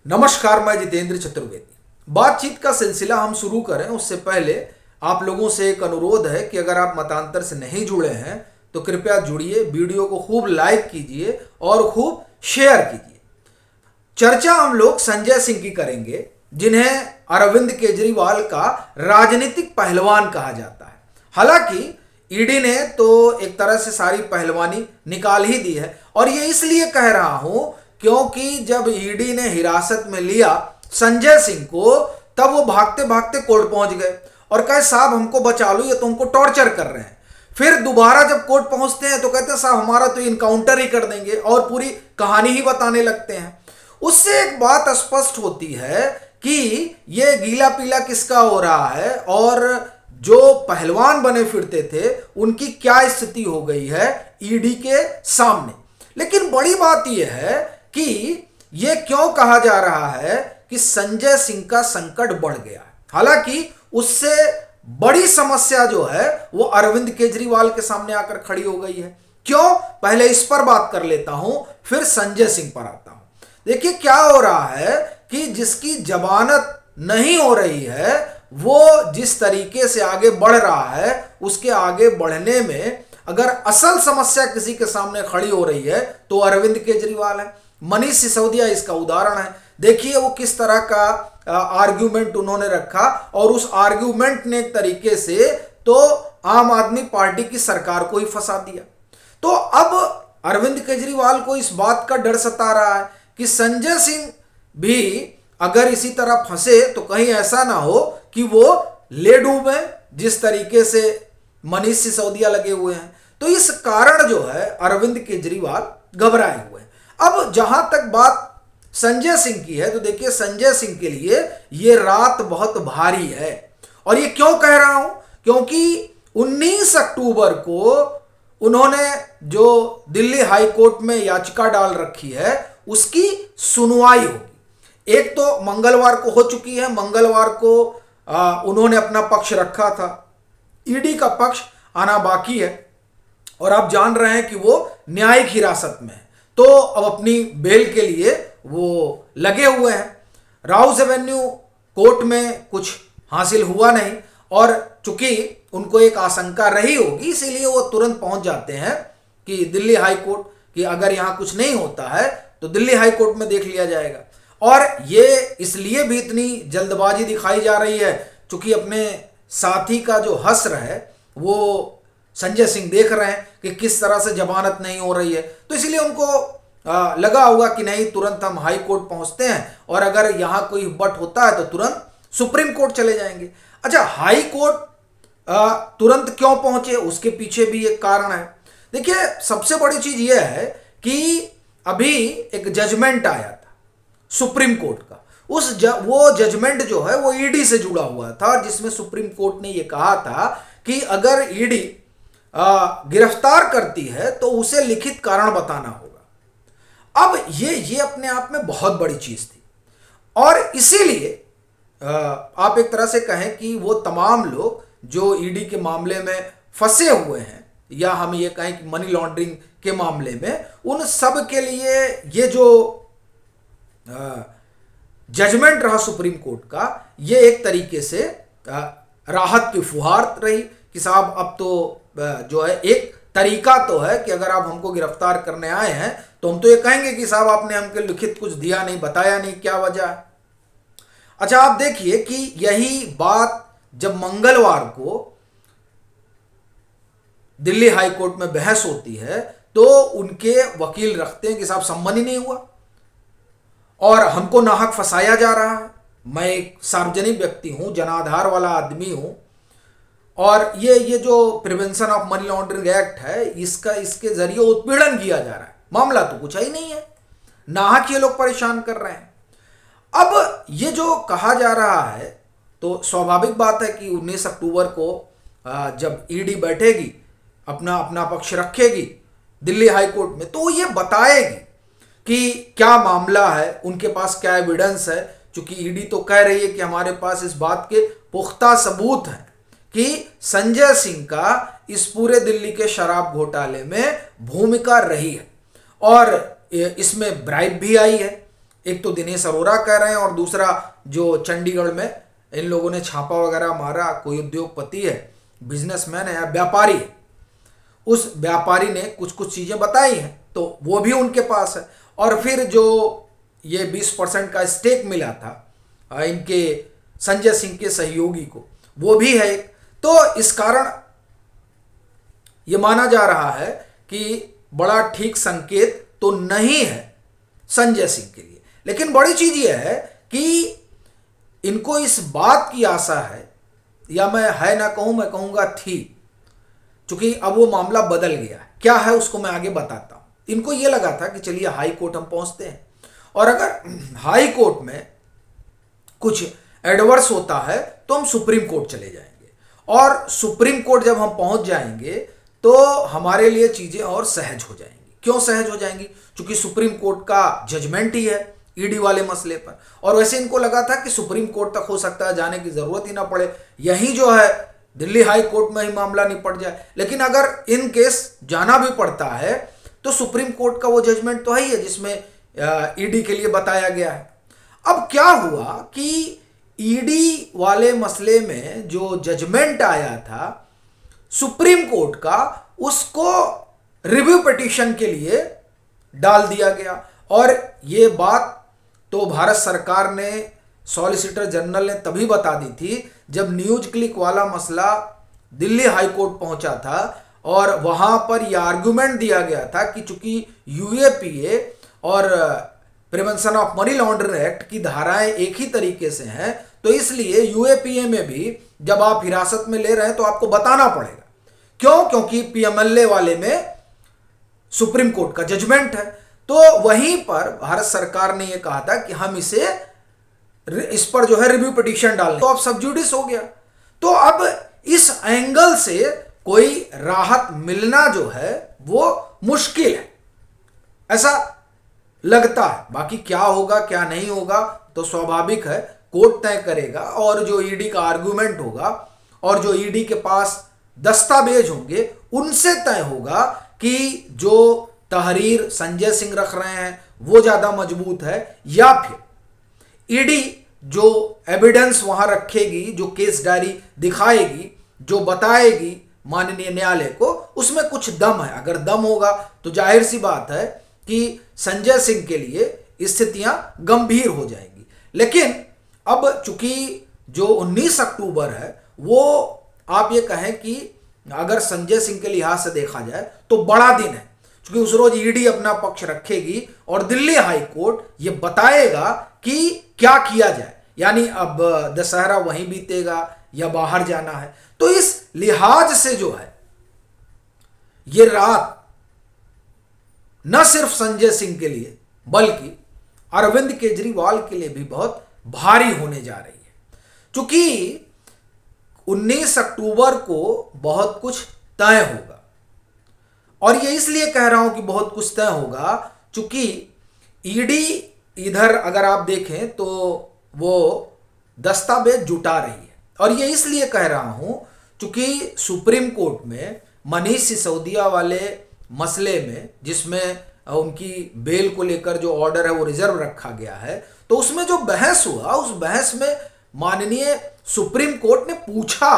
नमस्कार, मैं जितेंद्र चतुर्वेदी। बातचीत का सिलसिला हम शुरू करें उससे पहले आप लोगों से एक अनुरोध है कि अगर आप मतांतर से नहीं जुड़े हैं तो कृपया जुड़िए, वीडियो को खूब लाइक कीजिए और खूब शेयर कीजिए। चर्चा हम लोग संजय सिंह की करेंगे, जिन्हें अरविंद केजरीवाल का राजनीतिक पहलवान कहा जाता है। हालांकि ईडी ने तो एक तरह से सारी पहलवानी निकाल ही दी है, और ये इसलिए कह रहा हूं क्योंकि जब ईडी ने हिरासत में लिया संजय सिंह को, तब वो भागते भागते कोर्ट पहुंच गए और कहे साहब हमको बचा लो, ये तो हमको टॉर्चर कर रहे हैं। फिर दोबारा जब कोर्ट पहुंचते हैं तो कहते हैं साहब हमारा तो इनकाउंटर ही कर देंगे, और पूरी कहानी ही बताने लगते हैं। उससे एक बात स्पष्ट होती है कि ये गीला पीला किसका हो रहा है, और जो पहलवान बने फिरते थे उनकी क्या स्थिति हो गई है ईडी के सामने। लेकिन बड़ी बात यह है कि यह क्यों कहा जा रहा है कि संजय सिंह का संकट बढ़ गया है। हालांकि उससे बड़ी समस्या जो है वो अरविंद केजरीवाल के सामने आकर खड़ी हो गई है। क्यों, पहले इस पर बात कर लेता हूं, फिर संजय सिंह पर आता हूं। देखिए क्या हो रहा है कि जिसकी जमानत नहीं हो रही है वो जिस तरीके से आगे बढ़ रहा है, उसके आगे बढ़ने में अगर असल समस्या किसी के सामने खड़ी हो रही है तो अरविंद केजरीवाल है। मनीष सिसोदिया इसका उदाहरण है। देखिए वो किस तरह का आर्ग्यूमेंट उन्होंने रखा, और उस आर्ग्यूमेंट ने एक तरीके से तो आम आदमी पार्टी की सरकार को ही फंसा दिया। तो अब अरविंद केजरीवाल को इस बात का डर सता रहा है कि संजय सिंह भी अगर इसी तरह फंसे तो कहीं ऐसा ना हो कि वो ले डूबे, जिस तरीके से मनीष सिसोदिया लगे हुए हैं। तो इस कारण जो है अरविंद केजरीवाल घबराए हुए हैं। अब जहां तक बात संजय सिंह की है तो देखिए संजय सिंह के लिए ये रात बहुत भारी है। और ये क्यों कह रहा हूं, क्योंकि 19 अक्टूबर को उन्होंने जो दिल्ली हाई कोर्ट में याचिका डाल रखी है उसकी सुनवाई होगी। एक तो मंगलवार को हो चुकी है, मंगलवार को उन्होंने अपना पक्ष रखा था, ईडी का पक्ष आना बाकी है, और आप जान रहे हैं कि वो न्यायिक हिरासत में है। तो अब अपनी बेल के लिए वो लगे हुए हैं। राउस एवेन्यू कोर्ट में कुछ हासिल हुआ नहीं, और चूंकि उनको एक आशंका रही होगी इसीलिए वो तुरंत पहुंच जाते हैं कि दिल्ली हाई कोर्ट, कि अगर यहां कुछ नहीं होता है तो दिल्ली हाई कोर्ट में देख लिया जाएगा। और ये इसलिए भी इतनी जल्दबाजी दिखाई जा रही है चूंकि अपने साथी का जो हश्र है वो संजय सिंह देख रहे हैं कि किस तरह से जमानत नहीं हो रही है, तो इसलिए उनको लगा होगा कि नहीं तुरंत हम हाई कोर्ट पहुंचते हैं, और अगर यहां कोई बट होता है तो तुरंत सुप्रीम कोर्ट चले जाएंगे। अच्छा, हाई कोर्ट तुरंत क्यों पहुंचे, उसके पीछे भी एक कारण है। देखिए सबसे बड़ी चीज यह है कि अभी एक जजमेंट आया था सुप्रीम कोर्ट का। वो जजमेंट जो है वो ईडी से जुड़ा हुआ था, जिसमें सुप्रीम कोर्ट ने यह कहा था कि अगर ईडी गिरफ्तार करती है तो उसे लिखित कारण बताना होगा। अब ये अपने आप में बहुत बड़ी चीज थी, और इसीलिए आप एक तरह से कहें कि वो तमाम लोग जो ईडी के मामले में फंसे हुए हैं, या हम ये कहें कि मनी लॉन्ड्रिंग के मामले में, उन सब के लिए ये जो जजमेंट रहा सुप्रीम कोर्ट का, ये एक तरीके से राहत की फुहार रही कि साहब अब तो जो है एक तरीका तो है कि अगर आप हमको गिरफ्तार करने आए हैं तो हम तो ये कहेंगे कि साहब आपने हमको लिखित कुछ दिया नहीं, बताया नहीं, क्या वजह है। अच्छा, आप देखिए कि यही बात जब मंगलवार को दिल्ली हाई कोर्ट में बहस होती है तो उनके वकील रखते हैं कि साहब संबंध ही नहीं हुआ और हमको नाहक फंसाया जा रहा है। मैं एक सार्वजनिक व्यक्ति हूं, जनाधार वाला आदमी हूं, और ये जो prevention of money laundering act है इसके जरिए उत्पीड़न किया जा रहा है। मामला तो कुछ ही नहीं है, नाहक ये लोग परेशान कर रहे हैं। अब ये जो कहा जा रहा है तो स्वाभाविक बात है कि 19 अक्टूबर को जब ईडी बैठेगी, अपना पक्ष रखेगी दिल्ली हाई कोर्ट में, तो ये बताएगी कि क्या मामला है, उनके पास क्या एविडेंस है। चूंकि ईडी तो कह रही है कि हमारे पास इस बात के पुख्ता सबूत हैं कि संजय सिंह का इस पूरे दिल्ली के शराब घोटाले में भूमिका रही है, और इसमें ब्राइब भी आई है। एक तो दिनेश अरोड़ा कह रहे हैं और दूसरा जो चंडीगढ़ में इन लोगों ने छापा वगैरह मारा, कोई उद्योगपति है, बिजनेसमैन है या व्यापारी है, उस व्यापारी ने कुछ कुछ चीजें बताई हैं तो वो भी उनके पास है। और फिर जो ये 20% का स्टेक मिला था इनके संजय सिंह के सहयोगी को, वो भी है। तो इस कारण ये माना जा रहा है कि बड़ा ठीक संकेत तो नहीं है संजय सिंह के लिए। लेकिन बड़ी चीज यह है कि इनको इस बात की आशा है, या मैं है ना कहूं, मैं कहूंगा थी, क्योंकि अब वो मामला बदल गया है। क्या है उसको मैं आगे बताता हूं। इनको ये लगा था कि चलिए हाई कोर्ट हम पहुंचते हैं, और अगर हाई कोर्ट में कुछ एडवर्स होता है तो हम सुप्रीम कोर्ट चले जाएंगे, और सुप्रीम कोर्ट जब हम पहुंच जाएंगे तो हमारे लिए चीजें और सहज हो जाएंगी। क्यों सहज हो जाएंगी? क्योंकि सुप्रीम कोर्ट का जजमेंट ही है ईडी वाले मसले पर। और वैसे इनको लगा था कि सुप्रीम कोर्ट तक हो सकता है जाने की जरूरत ही ना पड़े, यही जो है दिल्ली हाई कोर्ट में ही मामला निपट जाए। लेकिन अगर इन केस जाना भी पड़ता है तो सुप्रीम कोर्ट का वो जजमेंट तो है ही है जिसमें ईडी के लिए बताया गया है। अब क्या हुआ कि ईडी वाले मसले में जो जजमेंट आया था सुप्रीम कोर्ट का, उसको रिव्यू पिटीशन के लिए डाल दिया गया। और ये बात तो भारत सरकार ने, सॉलिसिटर जनरल ने तभी बता दी थी जब न्यूज क्लिक वाला मसला दिल्ली हाई कोर्ट पहुंचा था, और वहां पर यह आर्गुमेंट दिया गया था कि चूंकि यूएपीए और prevention of money laundering act की धाराएं एक ही तरीके से हैं, तो इसलिए यूएपीए में भी जब आप हिरासत में ले रहे हैं तो आपको बताना पड़ेगा। क्यों? क्योंकि पीएमएलए वाले में सुप्रीम कोर्ट का जजमेंट है। तो वहीं पर भारत सरकार ने यह कहा था कि हम इस पर जो है रिव्यू पिटीशन डालें, तो अब सब जुडिस हो गया। तो अब इस एंगल से कोई राहत मिलना जो है वो मुश्किल है, ऐसा लगता है। बाकी क्या होगा क्या नहीं होगा तो स्वाभाविक है, कोर्ट तय करेगा। और जो ईडी का आर्गुमेंट होगा और जो ईडी के पास दस्तावेज होंगे उनसे तय होगा कि जो तहरीर संजय सिंह रख रहे हैं वो ज्यादा मजबूत है, या फिर ईडी जो एविडेंस वहां रखेगी, जो केस डायरी दिखाएगी, जो बताएगी माननीय न्यायालय को, उसमें कुछ दम है। अगर दम होगा तो जाहिर सी बात है कि संजय सिंह के लिए स्थितियां गंभीर हो जाएंगी। लेकिन अब चूंकि जो 19 अक्टूबर है वो आप ये कहें कि अगर संजय सिंह के लिहाज से देखा जाए तो बड़ा दिन है, क्योंकि उस रोज ईडी अपना पक्ष रखेगी और दिल्ली हाई कोर्ट ये बताएगा कि क्या किया जाए, यानी अब दशहरा वहीं बीतेगा या बाहर जाना है। तो इस लिहाज से जो है ये रात न सिर्फ संजय सिंह के लिए बल्कि अरविंद केजरीवाल के लिए भी बहुत भारी होने जा रही है, क्योंकि 19 अक्टूबर को बहुत कुछ तय होगा। और ये इसलिए कह रहा हूं कि बहुत कुछ तय होगा क्योंकि ईडी इधर अगर आप देखें तो वो दस्तावेज जुटा रही है। और ये इसलिए कह रहा हूं क्योंकि सुप्रीम कोर्ट में मनीष सिसोदिया वाले मसले में, जिसमें उनकी बेल को लेकर जो ऑर्डर है वो रिजर्व रखा गया है, तो उसमें जो बहस हुआ, उस बहस में माननीय सुप्रीम कोर्ट ने पूछा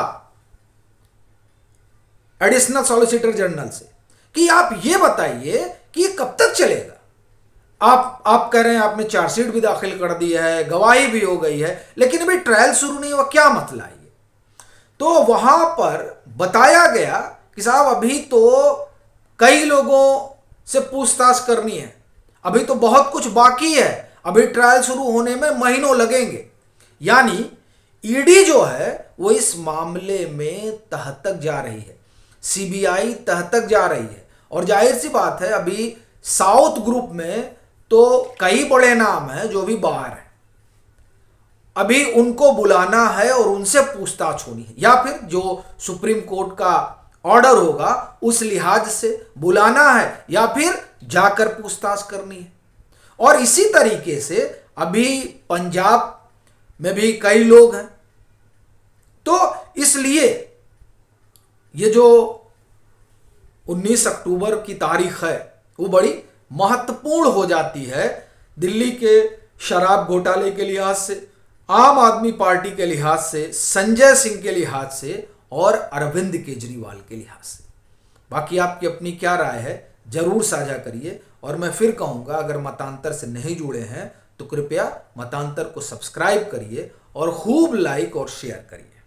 एडिशनल सॉलिसिटर जनरल से कि आप ये बताइए कि ये कब तक चलेगा। आप कह रहे हैं आपने चार्जशीट भी दाखिल कर दी है, गवाही भी हो गई है, लेकिन अभी ट्रायल शुरू नहीं हुआ, क्या मतलब है? तो वहां पर बताया गया कि साहब अभी तो कई लोगों से पूछताछ करनी है, अभी तो बहुत कुछ बाकी है, अभी ट्रायल शुरू होने में महीनों लगेंगे। यानी ईडी जो है वो इस मामले में तह तक जा रही है, सीबीआई तह तक जा रही है। और जाहिर सी बात है अभी साउथ ग्रुप में तो कई बड़े नाम हैं जो भी बाहर हैं, अभी उनको बुलाना है और उनसे पूछताछ होनी है, या फिर जो सुप्रीम कोर्ट का ऑर्डर होगा उस लिहाज से बुलाना है, या फिर जाकर पूछताछ करनी है। और इसी तरीके से अभी पंजाब में भी कई लोग हैं। तो इसलिए ये जो 19 अक्टूबर की तारीख है वो बड़ी महत्वपूर्ण हो जाती है दिल्ली के शराब घोटाले के लिहाज से, आम आदमी पार्टी के लिहाज से, संजय सिंह के लिहाज से और अरविंद केजरीवाल के लिहाज से। बाकी आपकी अपनी क्या राय है जरूर साझा करिए। और मैं फिर कहूँगा, अगर मतांतर से नहीं जुड़े हैं तो कृपया मतांतर को सब्सक्राइब करिए और खूब लाइक और शेयर करिए।